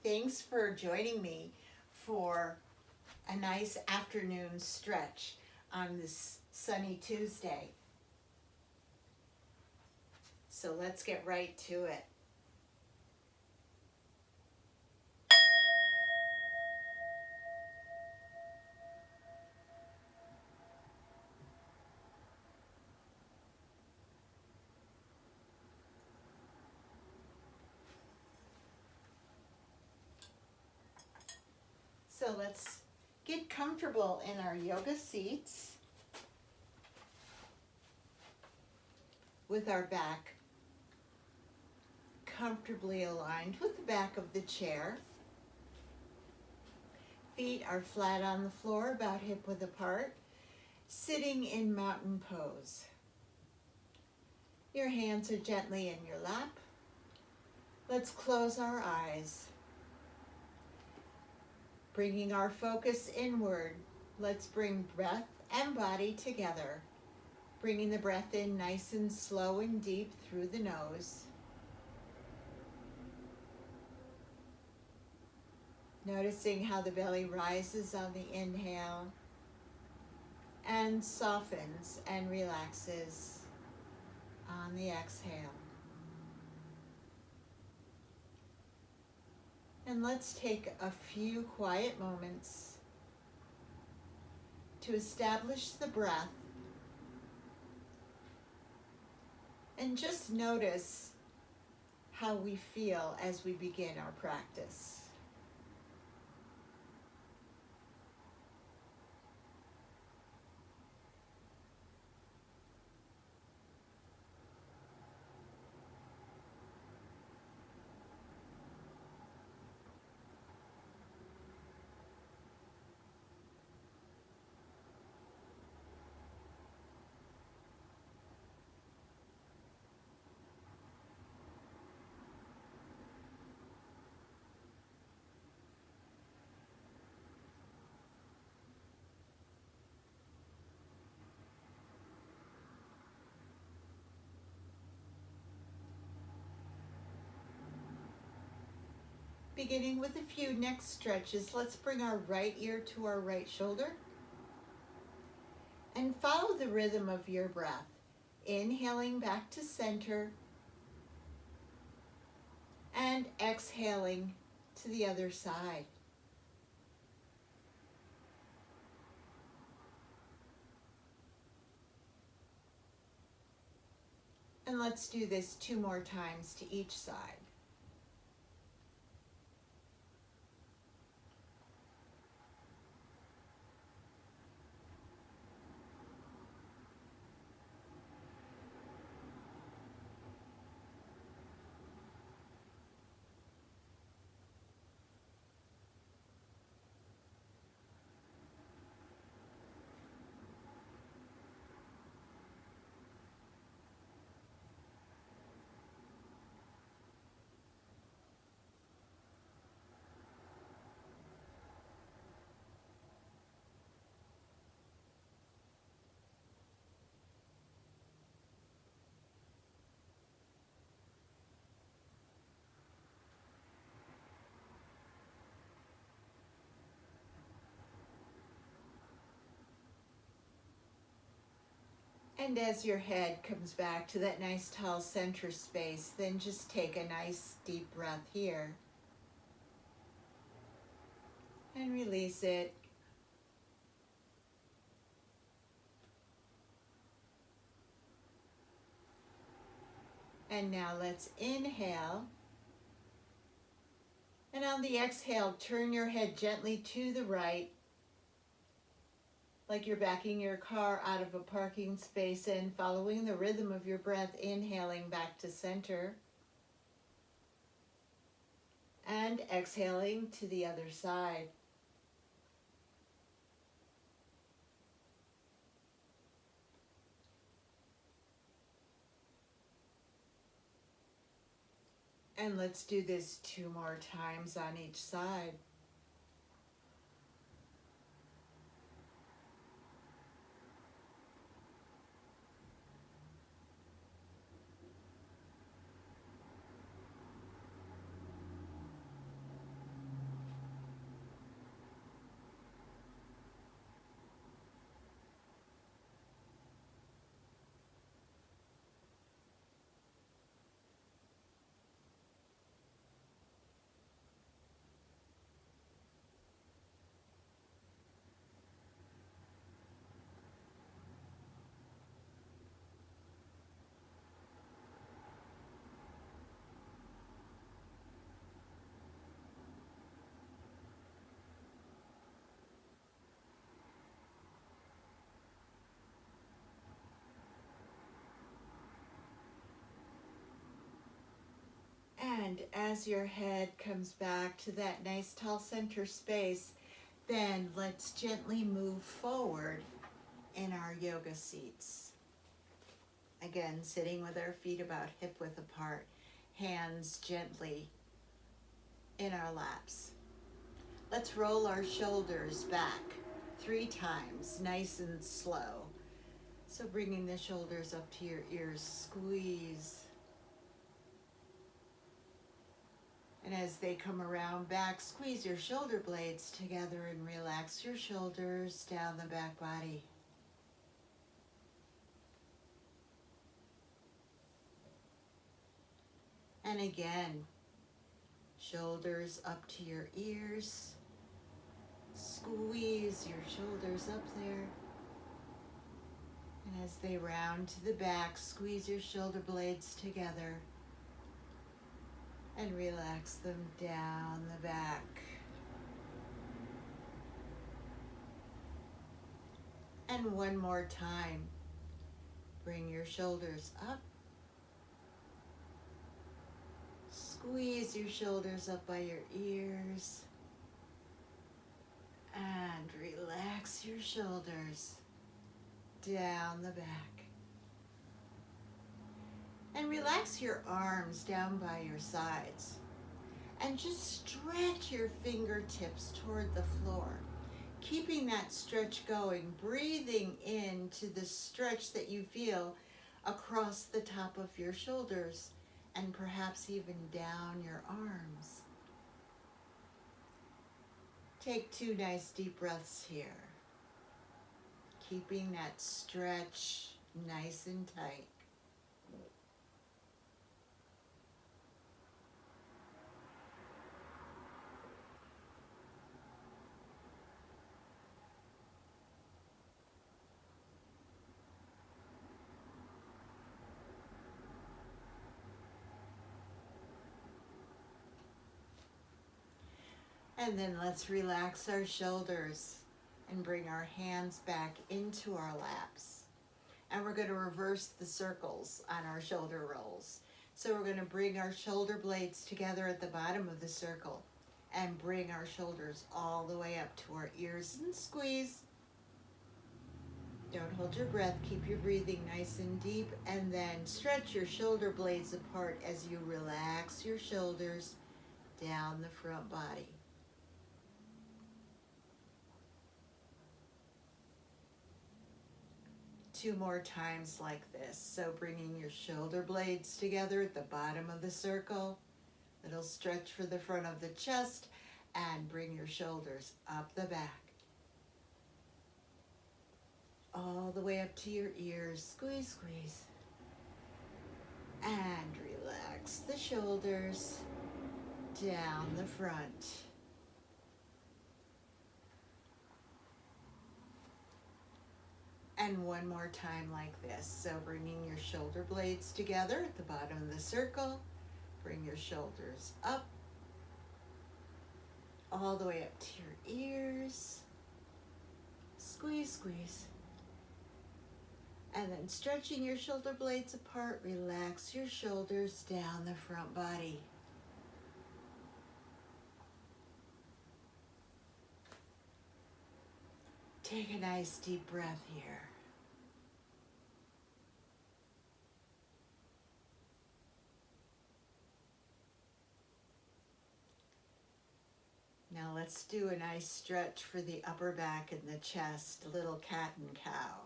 Thanks for joining me for a nice afternoon stretch on this sunny Tuesday. So let's get right to it. So let's get comfortable in our yoga seats with our back comfortably aligned with the back of the chair. Feet are flat on the floor, about hip width apart, sitting in mountain pose. Your hands are gently in your lap. Let's close our eyes. Bringing our focus inward, let's bring breath and body together. Bringing the breath in nice and slow and deep through the nose. Noticing how the belly rises on the inhale and softens and relaxes on the exhale. And let's take a few quiet moments to establish the breath and just notice how we feel as we begin our practice. Beginning with a few neck stretches, let's bring our right ear to our right shoulder and follow the rhythm of your breath. Inhaling back to center and exhaling to the other side. And let's do this 2 more times to each side. And as your head comes back to that nice tall center space, then just take a nice deep breath here. And release it. And now let's inhale. And on the exhale, turn your head gently to the right, like you're backing your car out of a parking space and following the rhythm of your breath, inhaling back to center and exhaling to the other side. And let's do this 2 more times on each side. And as your head comes back to that nice tall center space, then let's gently move forward in our yoga seats. Again, sitting with our feet about hip width apart, hands gently in our laps. Let's roll our shoulders back 3 times, nice and slow. So bringing the shoulders up to your ears, squeeze. And as they come around back, squeeze your shoulder blades together and relax your shoulders down the back body. And again, shoulders up to your ears. Squeeze your shoulders up there. And as they round to the back, squeeze your shoulder blades together and relax them down the back. And one more time, bring your shoulders up. Squeeze your shoulders up by your ears. And relax your shoulders down the back. And relax your arms down by your sides. And just stretch your fingertips toward the floor. Keeping that stretch going, breathing into the stretch that you feel across the top of your shoulders and perhaps even down your arms. Take 2 nice deep breaths here. Keeping that stretch nice and tight. And then let's relax our shoulders and bring our hands back into our laps. And we're going to reverse the circles on our shoulder rolls. So we're going to bring our shoulder blades together at the bottom of the circle and bring our shoulders all the way up to our ears and squeeze. Don't hold your breath, keep your breathing nice and deep, and then stretch your shoulder blades apart as you relax your shoulders down the front body. Two more times like this. So bringing your shoulder blades together at the bottom of the circle. Little stretch for the front of the chest and bring your shoulders up the back. All the way up to your ears. Squeeze, squeeze. And relax the shoulders down the front. And one more time like this. So bringing your shoulder blades together at the bottom of the circle. Bring your shoulders up. All the way up to your ears. Squeeze, squeeze. And then stretching your shoulder blades apart, relax your shoulders down the front body. Take a nice deep breath here. Now let's do a nice stretch for the upper back and the chest, a little cat and cow.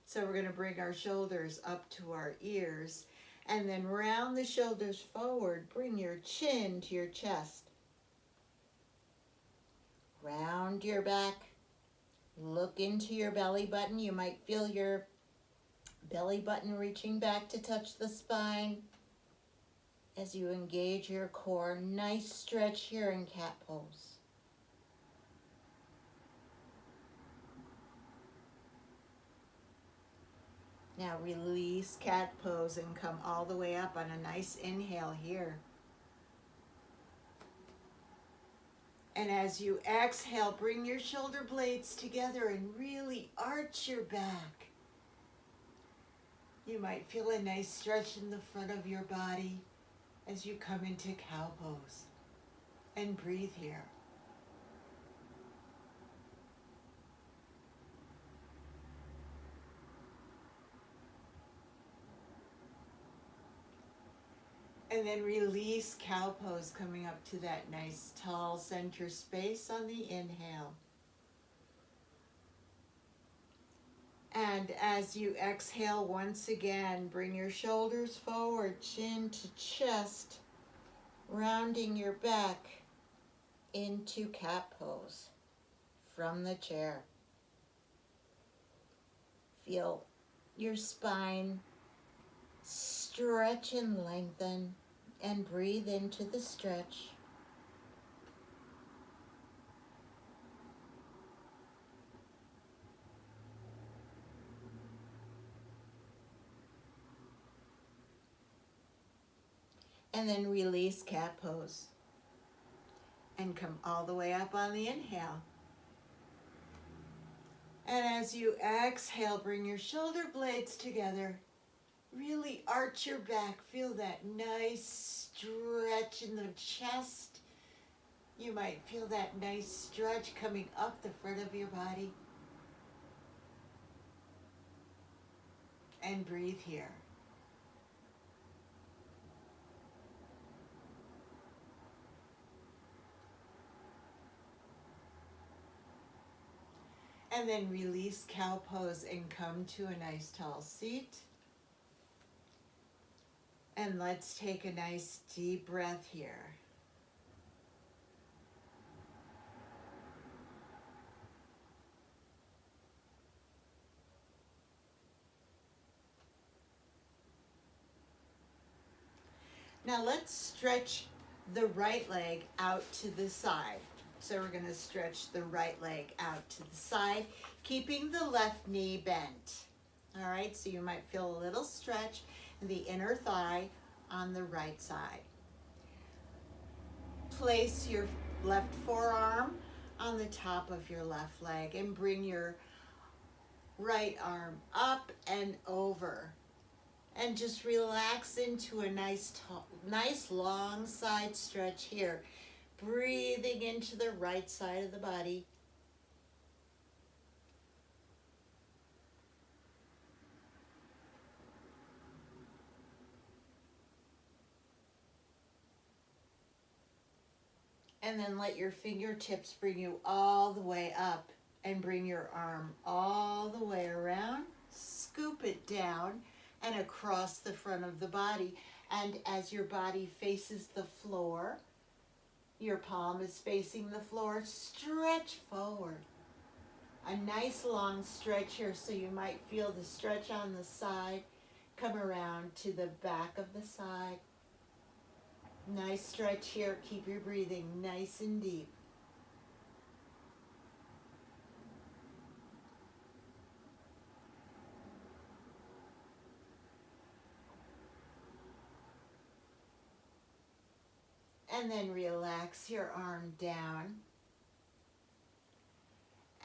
So we're going to bring our shoulders up to our ears and then round the shoulders forward. Bring your chin to your chest. Round your back. Look into your belly button. You might feel your belly button reaching back to touch the spine as you engage your core. Nice stretch here in cat pose. Now release cat pose and come all the way up on a nice inhale here. And as you exhale, bring your shoulder blades together and really arch your back. You might feel a nice stretch in the front of your body. as you come into cow pose and breathe here. And then release cow pose, coming up to that nice tall center space on the inhale. And as you exhale once again, bring your shoulders forward, chin to chest, rounding your back into cat pose from the chair. Feel your spine stretch and lengthen, and breathe into the stretch. And then release cat pose. And come all the way up on the inhale. And as you exhale, bring your shoulder blades together. Really arch your back. Feel that nice stretch in the chest. You might feel that nice stretch coming up the front of your body. And breathe here. And then release cow pose and come to a nice tall seat. And let's take a nice deep breath here. Now let's stretch the right leg out to the side. So we're going to stretch the right leg out to the side, keeping the left knee bent. All right, so you might feel a little stretch in the inner thigh on the right side. Place your left forearm on the top of your left leg and bring your right arm up and over. And just relax into a nice long side stretch here. Breathing into the right side of the body. And then let your fingertips bring you all the way up and bring your arm all the way around. Scoop it down and across the front of the body. And as your body faces the floor, your palm is facing the floor, stretch forward. A nice long stretch here, so you might feel the stretch on the side. Come around to the back of the side. Nice stretch here. Keep your breathing nice and deep. And then relax your arm down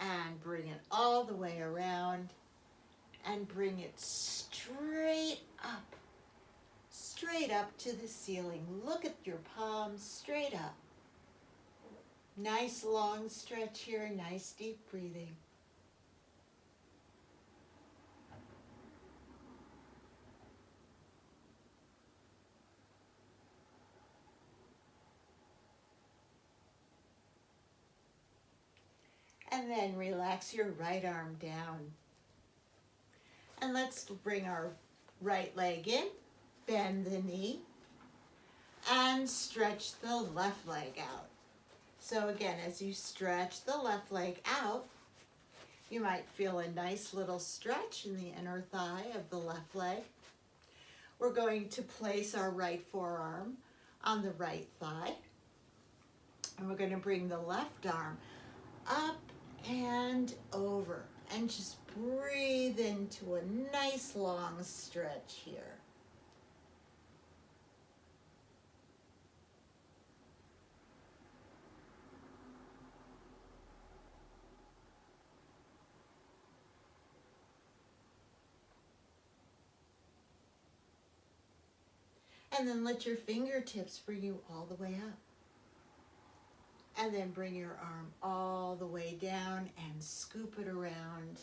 and bring it all the way around and bring it straight up to the ceiling. Look at your palms straight up. Nice long stretch here, nice deep breathing. And then relax your right arm down. And let's bring our right leg in, bend the knee, and stretch the left leg out. So again, as you stretch the left leg out, you might feel a nice little stretch in the inner thigh of the left leg. We're going to place our right forearm on the right thigh. And we're going to bring the left arm up and over. And just breathe into a nice long stretch here. And then let your fingertips bring you all the way up. And then bring your arm all the way down and scoop it around.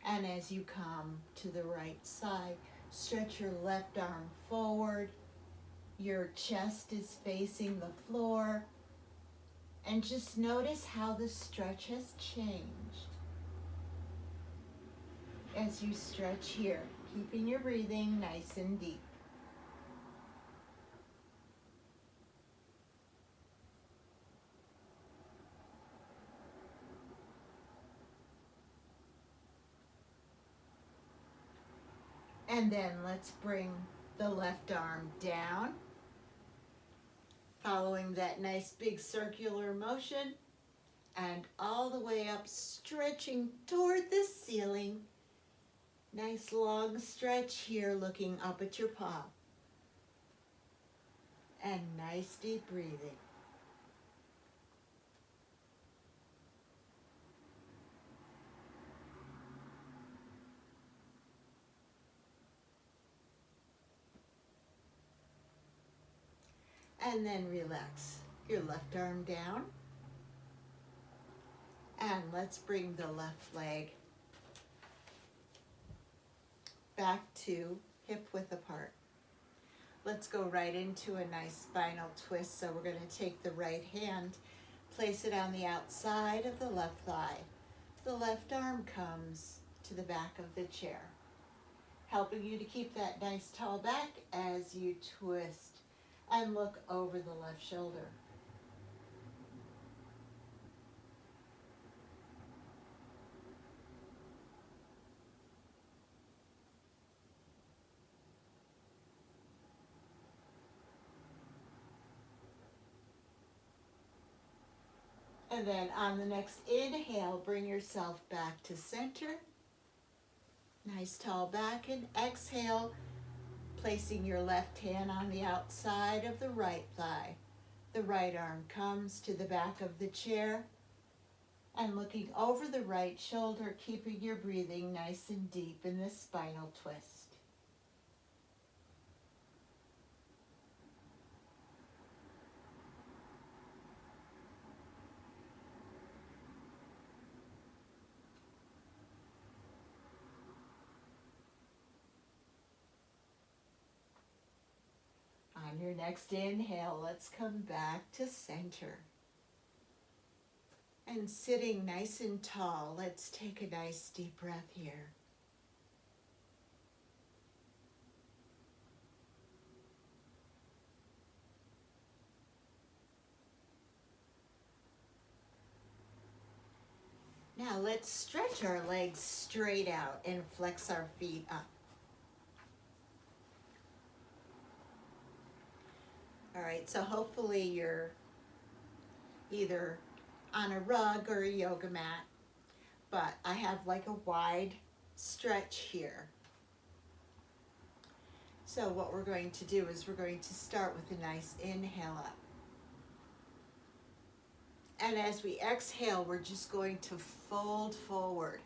And as you come to the right side, stretch your left arm forward. Your chest is facing the floor. And just notice how the stretch has changed. As you stretch here, keeping your breathing nice and deep. And then let's bring the left arm down, following that nice big circular motion, and all the way up, stretching toward the ceiling. Nice long stretch here, looking up at your palm. And nice deep breathing. And then relax your left arm down. And let's bring the left leg back to hip width apart. Let's go right into a nice spinal twist. So we're going to take the right hand, place it on the outside of the left thigh. The left arm comes to the back of the chair, helping you to keep that nice tall back as you twist and look over the left shoulder. And then on the next inhale, bring yourself back to center. Nice tall back, and exhale, placing your left hand on the outside of the right thigh. The right arm comes to the back of the chair and looking over the right shoulder, keeping your breathing nice and deep in this spinal twist. On your next inhale, let's come back to center. And sitting nice and tall, let's take a nice deep breath here. Now let's stretch our legs straight out and flex our feet up. All right, so hopefully you're either on a rug or a yoga mat, but I have like a wide stretch here. So what we're going to do is we're going to start with a nice inhale up. And as we exhale, we're just going to fold forward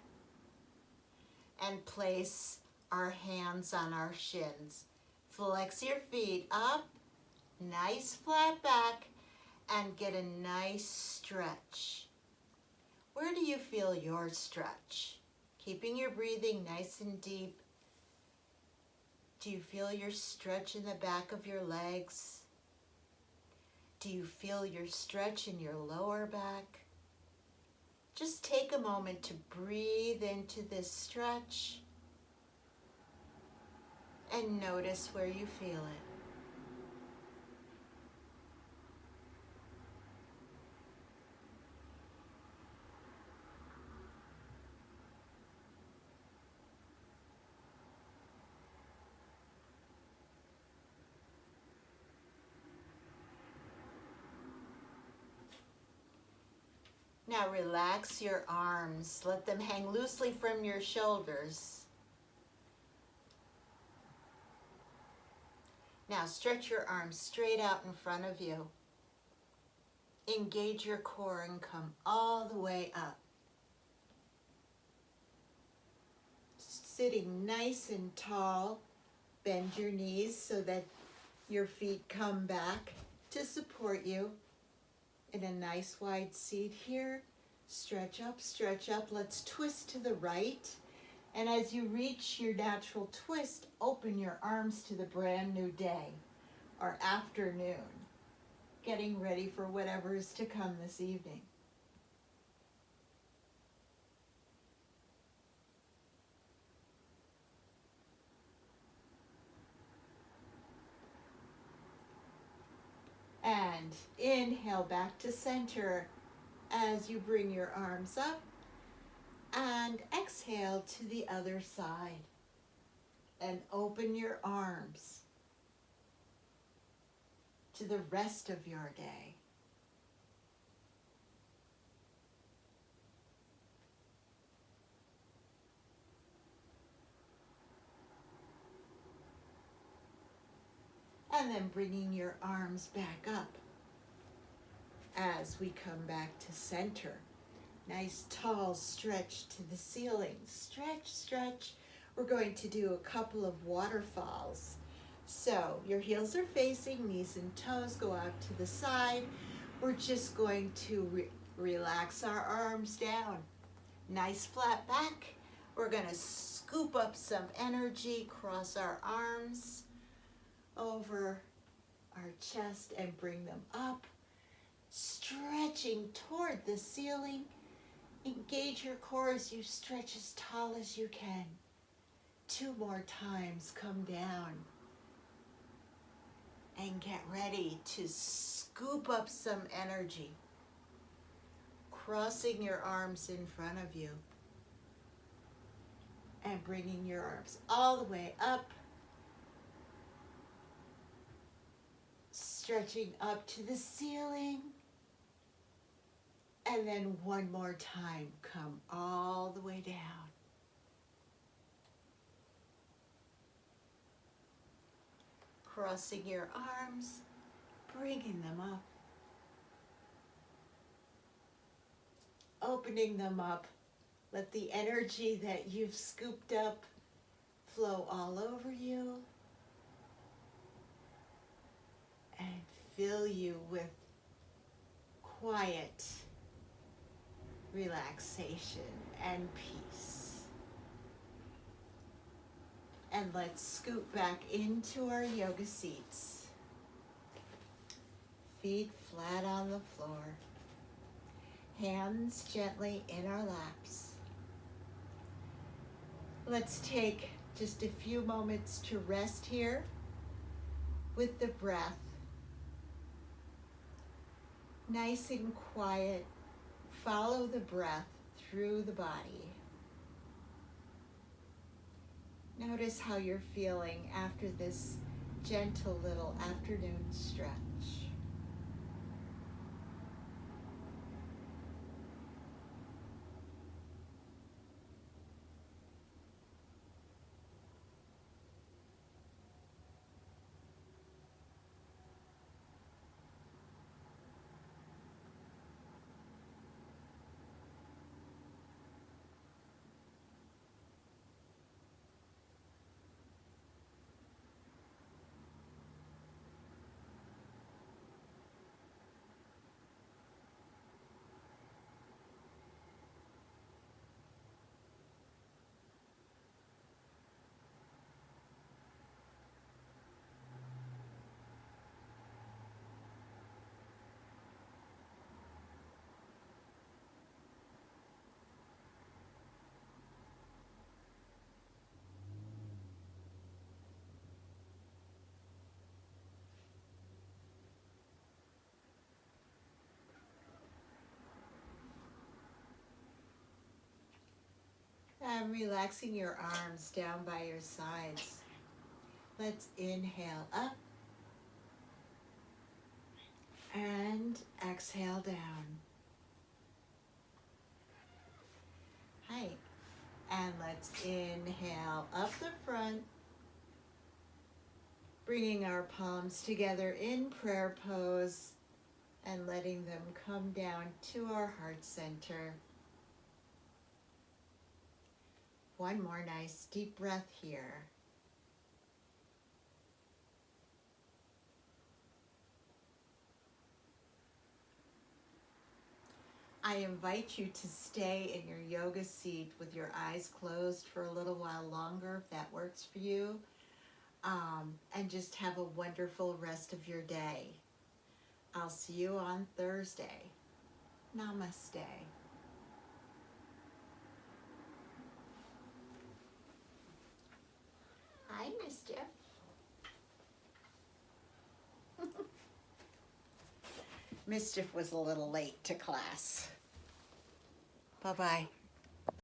and place our hands on our shins. Flex your feet up, nice flat back, and get a nice stretch. Where do you feel your stretch? Keeping your breathing nice and deep. Do you feel your stretch in the back of your legs? Do you feel your stretch in your lower back? Just take a moment to breathe into this stretch and notice where you feel it. Now relax your arms. Let them hang loosely from your shoulders. Now stretch your arms straight out in front of you. Engage your core and come all the way up. Sitting nice and tall, bend your knees so that Your feet come back to support you in a nice wide seat here. Stretch up, stretch up. Let's twist to the right. And as you reach your natural twist, open your arms to the brand new day or afternoon, getting ready for whatever is to come this evening. And inhale back to center as you bring your arms up, and exhale to the other side and open your arms to the rest of your day. And then bringing your arms back up as we come back to center. Nice tall stretch to the ceiling. Stretch, stretch. We're going to do a couple of waterfalls. So your heels are facing, knees and toes go out to the side. We're just going to relax our arms down. Nice flat back. We're going to scoop up some energy, cross our arms over our chest and bring them up. Stretching toward the ceiling. Engage your core as you stretch as tall as you can. 2 more times, come down. And get ready to scoop up some energy. Crossing your arms in front of you. And bringing your arms all the way up. Stretching up to the ceiling. And then one more time, come all the way down. Crossing your arms, bringing them up. Opening them up. Let the energy that you've scooped up flow all over you and fill you with quiet relaxation and peace. And let's scoot back into our yoga seats. Feet flat on the floor. Hands gently in our laps. Let's take just a few moments to rest here with the breath. Nice and quiet. Follow the breath through the body. Notice how you're feeling after this gentle little afternoon stretch. And relaxing your arms down by your sides. Let's inhale up and exhale down. Hi. And let's inhale up the front, bringing our palms together in prayer pose and letting them come down to our heart center. One more nice deep breath here. I invite you to stay in your yoga seat with your eyes closed for a little while longer, if that works for you, and just have a wonderful rest of your day. I'll see you on Thursday. Namaste. Hi, Mischief. Mischief was a little late to class. Bye-bye.